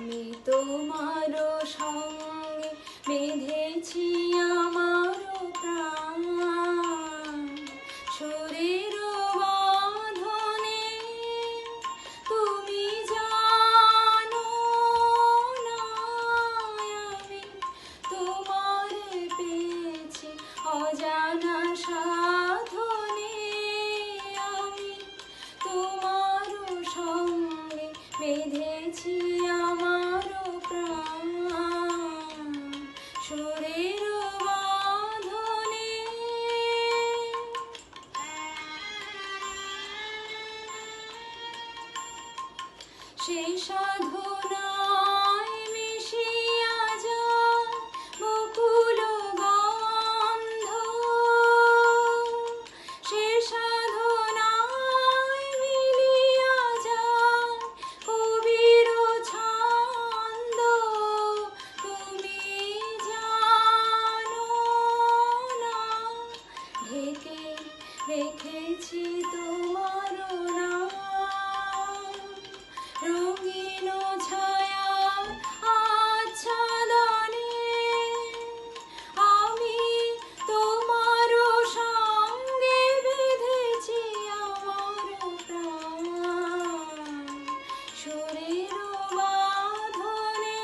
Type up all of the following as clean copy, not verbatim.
আমি তোমার সঙ্গে বেঁধেছি আমার প্রাণ, শরীর বাঁধনে তুমি জানো না আমি তোমার পেয়েছি অজানা সাধনে। আমি তোমার সঙ্গে বেঁধেছি আমার প্রাণ, শরীর বাঁধনে। সেই সাধনায় মিশিয়া যায় বকুল গন্ধ, সে সাধনায় মিলিয়া যায় কবির ছন্দ। তুমি জানো না ঢেকে রেখেছি তোমার নাম, রঙিন ছায়া আচ্ছাদনে। আমি তোমার সঙ্গে বেঁধেছি আমার প্রাণ, শরীর বাঁধনে।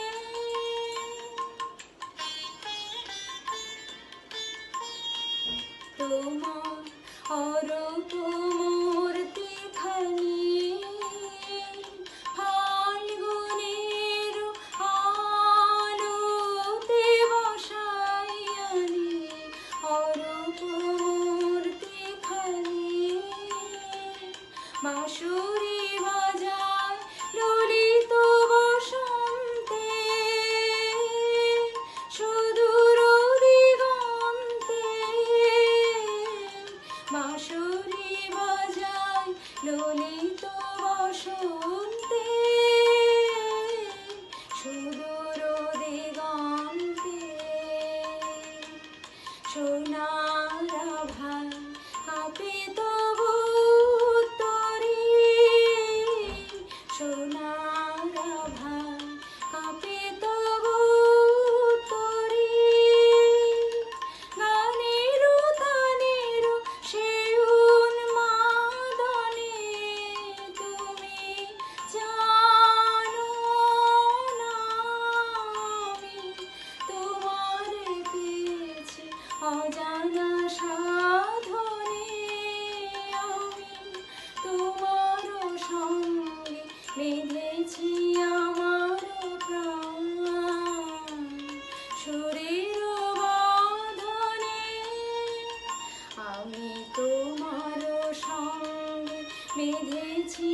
তোমার অরূপ মূর্তি খানি ফাল্গুনের আলোতে বসাইয়ানি, অরূপ মূর্তি খানি বাঁশুরি বাজায় ললিত বসন্তে, সুদূর দিগন্তে বাঁশুরি বাজায় ললিত বসন্তে, সুদূর দিগন্তে। সোনার আভায় কাঁপে তবু তরি, সোনার আভায় কাঁপে তবু তরি। গানের তানের সেই উন্মাদনে তুমি জানো না আমি তোমার পেয়েছি অজানা সাধনে। আমি তোমার সঙ্গে বেঁধেছি আমার প্রাণ, শরীর বাঁধনে। আমি তোমার সঙ্গে বেঁধেছি